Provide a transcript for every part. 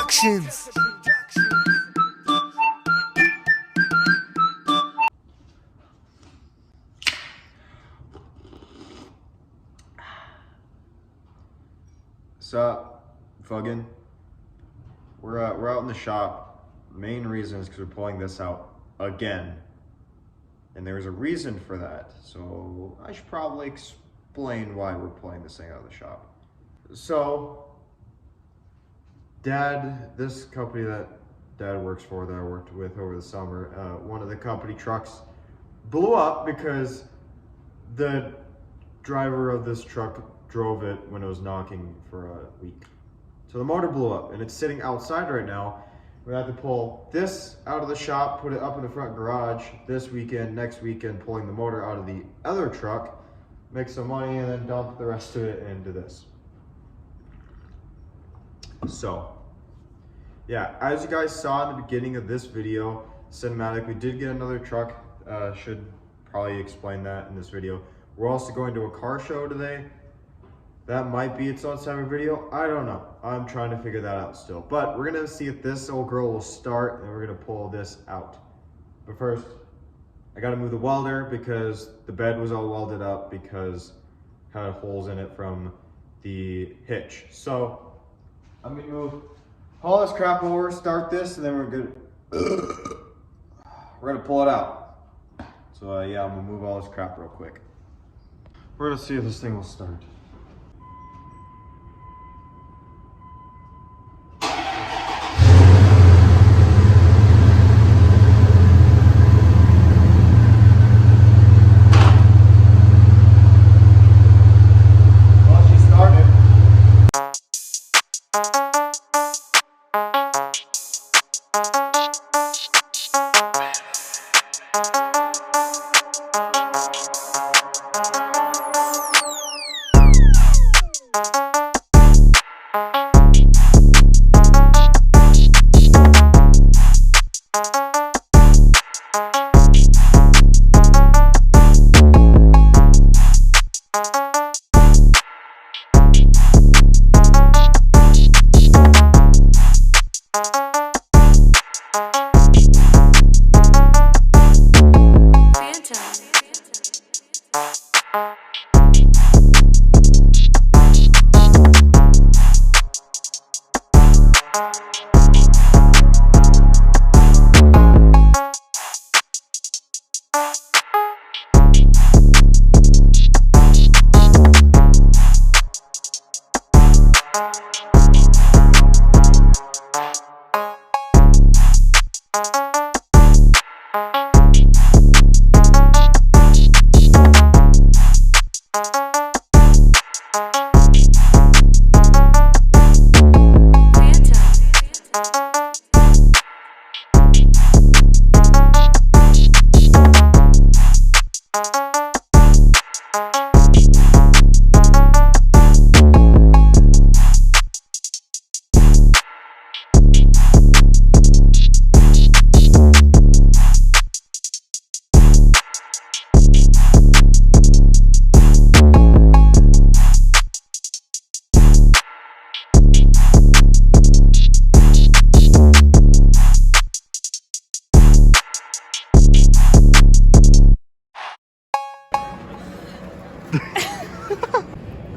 Productions. Sup, fucking. We're out in the shop. Main reason is because we're pulling this out again, and there's a reason for that. So I should probably explain why we're pulling this thing out of the shop. So, this company that Dad works for, that I worked with over the summer, one of the company trucks blew up because the driver of this truck drove it when it was knocking for a week. So the motor blew up and it's sitting outside right now. We have to pull this out of the shop, put it up in the front garage this weekend, next weekend, pulling the motor out of the other truck, make some money, and then dump the rest of it into this. So, yeah, as you guys saw in the beginning of this video, cinematic, we did get another truck. Should probably explain that in this video. We're also going to a car show today. That might be its own separate video. I don't know. I'm trying to figure that out still. But we're gonna see if this old girl will start and we're gonna pull this out. But first, I gotta move the welder because the bed was all welded up because it had holes in it from the hitch. So, I'm gonna move all this crap over, start this, and then we're gonna pull it out. So yeah, I'm gonna move all this crap real quick. We're gonna see if this thing will start.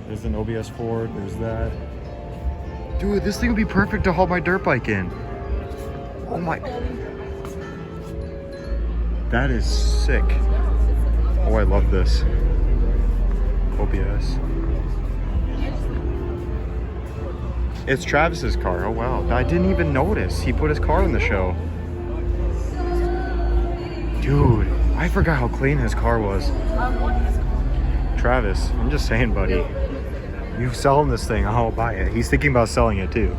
There's an OBS Ford, there's that. Dude, this thing would be perfect to haul my dirt bike in. Oh my. That is sick. Oh, I love this. OBS. It's Travis's car. Oh wow. I didn't even notice. He put his car in the show. Dude, I forgot how clean his car was. Travis, I'm just saying, buddy. You sell him this thing, I'll buy it. He's thinking about selling it too.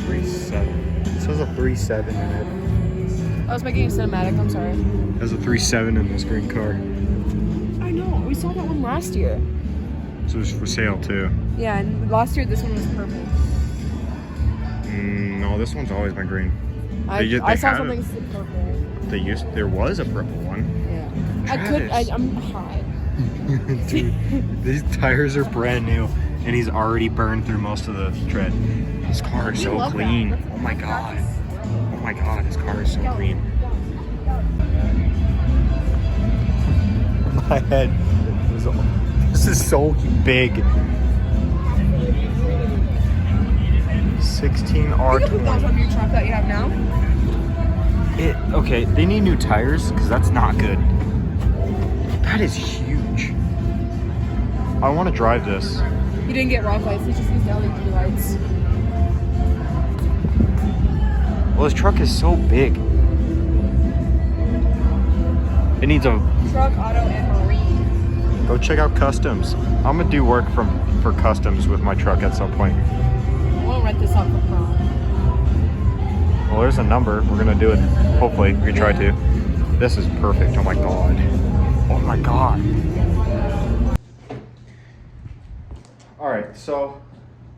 3.7. This has a 3.7 in it. I was making a cinematic, I'm sorry. There's a 3.7 in this green car. I know, we saw that one last year. So it's for sale too. Yeah, and last year this one was purple. No, this one's always been green. I saw something purple. There was a purple one. Yeah. I'm high. Dude, these tires are brand new. and he's already burned through most of the tread. His car is so clean. Oh my god. Oh my god, his car is so clean. My head. This is so big. 16R20. You can put that on your truck that you have now. Okay, they need new tires because that's not good. That is huge. I want to drive this. You didn't get rock lights, you just used LED lights. Well, this truck is so big. It needs a Truck, auto, and marine. Go check out Customs. I'm gonna do work for Customs with my truck at some point. I want to rent this out for prom. Well, there's a number. We're gonna do it. Hopefully, we can try to. This is perfect. Oh my god. Oh my god. All right, so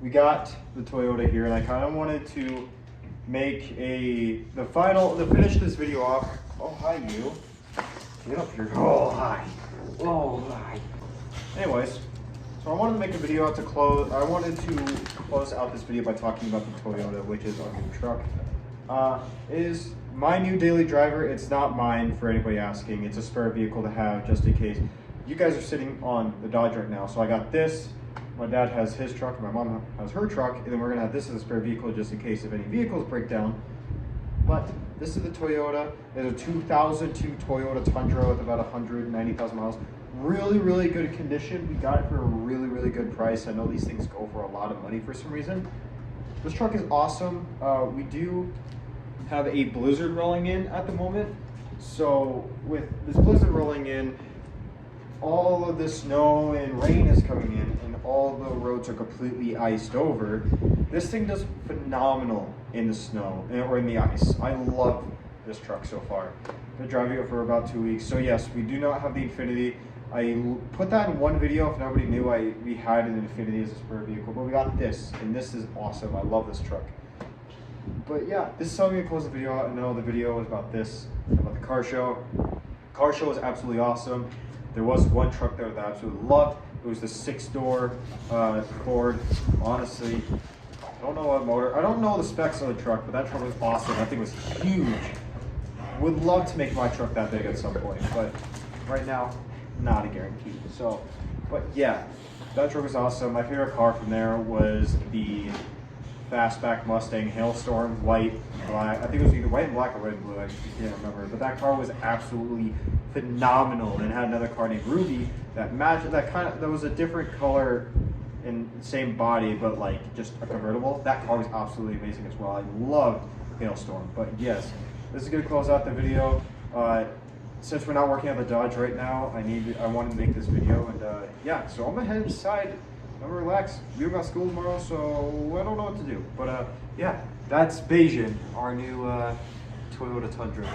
we got the Toyota here, and I kind of wanted to make to finish this video off. Oh, hi, you. Get up here. Oh, hi. Oh, hi. Anyways, so I wanted to make a video to close. I wanted to close out this video by talking about the Toyota, which is our new truck. It is my new daily driver. It's not mine for anybody asking. It's a spare vehicle to have just in case. You guys are sitting on the Dodge right now, so I got this. My dad has his truck, and my mom has her truck, and then we're gonna have this as a spare vehicle just in case if any vehicles break down. But this is the Toyota. It's a 2002 Toyota Tundra with about 190,000 miles. Really, really good condition. We got it for a really, really good price. I know these things go for a lot of money for some reason. This truck is awesome. We do have a blizzard rolling in at the moment. So with this blizzard rolling in, all of the snow and rain is coming in and all the roads are completely iced over. This thing does phenomenal in the snow or in the ice. I love this truck so far. Been driving it for about 2 weeks. So yes, we do not have the Infinity. I put that in one video. If nobody knew, we had an Infinity as a spare vehicle, but we got this, and this is awesome. I love this truck. But yeah, this is how I'm gonna close the video out. I know the video was about this, about the car show. Car show was absolutely awesome. There was one truck there that I absolutely loved. It was the 6-door Ford. Honestly, I don't know what motor. I don't know the specs of the truck, but that truck was awesome. That thing was huge. Would love to make my truck that big at some point, but right now, not a guarantee. So, but yeah, that truck was awesome. My favorite car from there was the Fastback Mustang Hailstorm, white, black. I think it was either white and black or red and blue. I can't remember. But that car was absolutely phenomenal, and had another car named Ruby that matched. That was a different color and same body, but like just a convertible. That car was absolutely amazing as well. I loved Hailstorm. But yes, this is gonna close out the video. Since we're not working on the Dodge right now, I wanted to make this video, and yeah, so I'm gonna head inside. I'm gonna relax. We got school tomorrow, so I don't know what to do. But yeah, that's Beijing, our new Toyota Tundra.